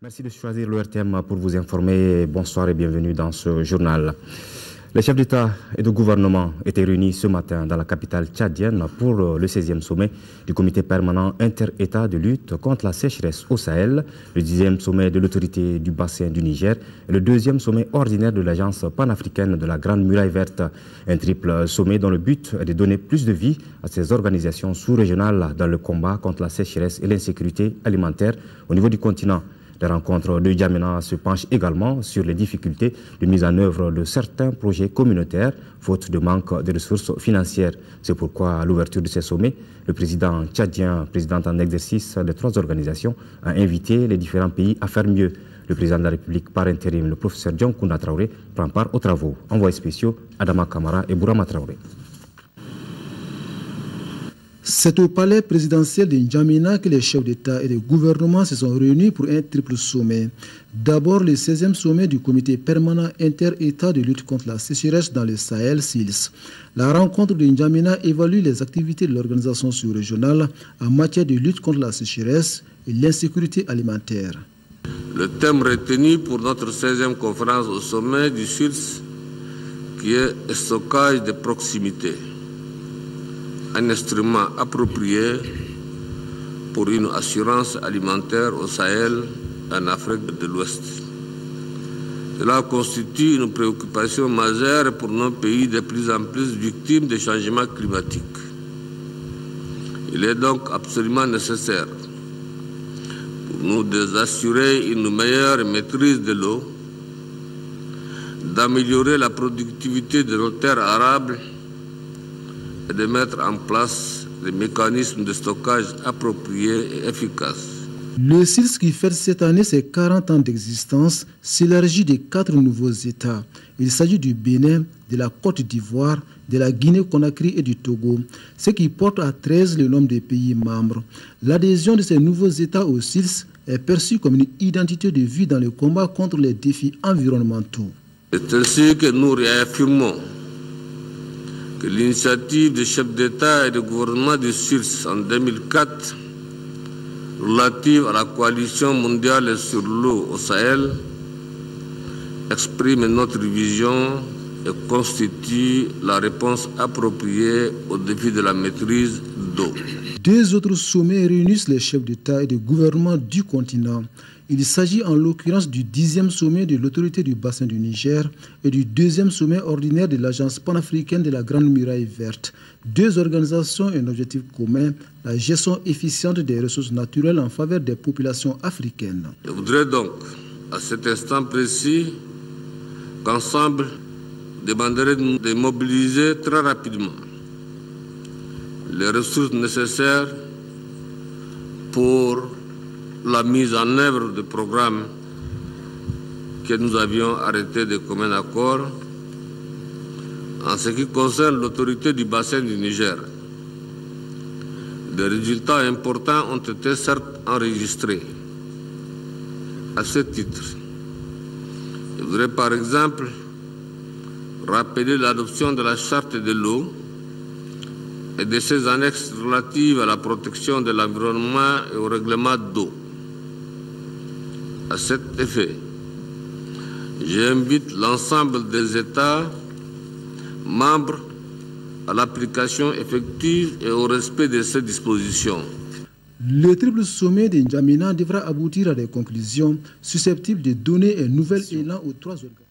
Merci de choisir l'ORTM pour vous informer. Bonsoir et bienvenue dans ce journal. Les chefs d'État et de gouvernement étaient réunis ce matin dans la capitale tchadienne pour le 16e sommet du comité permanent inter-État de lutte contre la sécheresse au Sahel, le 10e sommet de l'autorité du bassin du Niger et le 2e sommet ordinaire de l'agence panafricaine de la Grande Muraille Verte. Un triple sommet dont le but est de donner plus de vie à ces organisations sous-régionales dans le combat contre la sécheresse et l'insécurité alimentaire au niveau du continent. Les rencontres de N'Djamena se penchent également sur les difficultés de mise en œuvre de certains projets communautaires, faute de manque de ressources financières. C'est pourquoi, à l'ouverture de ces sommets, le président tchadien, président en exercice des 3 organisations, a invité les différents pays à faire mieux. Le président de la République par intérim, le professeur Dioncounda Traoré, prend part aux travaux. Envoyés spéciaux, Adama Kamara et Bourama Traoré. C'est au palais présidentiel de N'Djamena que les chefs d'État et de gouvernement se sont réunis pour un triple sommet. D'abord, le 16e sommet du comité permanent inter-État de lutte contre la sécheresse dans le Sahel, SILS. La rencontre de N'Djamena évalue les activités de l'organisation sous-régionale en matière de lutte contre la sécheresse et l'insécurité alimentaire. Le thème retenu pour notre 16e conférence au sommet du SILS, qui est le stockage de proximité. Un instrument approprié pour une assurance alimentaire au Sahel et en Afrique de l'Ouest. Cela constitue une préoccupation majeure pour nos pays de plus en plus victimes des changements climatiques. Il est donc absolument nécessaire pour nous d'assurer une meilleure maîtrise de l'eau, d'améliorer la productivité de nos terres arables et de mettre en place des mécanismes de stockage appropriés et efficaces. Le SILS, qui fête cette année ses 40 ans d'existence, s'élargit de 4 nouveaux États. Il s'agit du Bénin, de la Côte d'Ivoire, de la Guinée-Conakry et du Togo, ce qui porte à 13 le nombre de pays membres. L'adhésion de ces nouveaux États au SILS est perçue comme une identité de vie dans le combat contre les défis environnementaux. C'est ainsi que nous réaffirmons que l'initiative des chefs d'État et de gouvernement du SILS en 2004 relative à la coalition mondiale sur l'eau au Sahel exprime notre vision et constitue la réponse appropriée au défi de la maîtrise d'eau. 2 autres sommets réunissent les chefs d'État et de gouvernement du continent. Il s'agit en l'occurrence du 10e sommet de l'autorité du bassin du Niger et du 2e sommet ordinaire de l'agence panafricaine de la Grande Muraille Verte. 2 organisations et un objectif commun, la gestion efficiente des ressources naturelles en faveur des populations africaines. Je voudrais donc, à cet instant précis, qu'ensemble, demanderai de mobiliser très rapidement les ressources nécessaires pour la mise en œuvre de programmes que nous avions arrêtés de commun accord. En ce qui concerne l'autorité du bassin du Niger, des résultats importants ont été certes enregistrés. À ce titre, je voudrais par exemple rappeler l'adoption de la charte de l'eau et de ses annexes relatives à la protection de l'environnement et au règlement d'eau. À cet effet, j'invite l'ensemble des États membres à l'application effective et au respect de ces dispositions. Le triple sommet de N'Djamena devra aboutir à des conclusions susceptibles de donner un nouvel élan aux 3 organisations.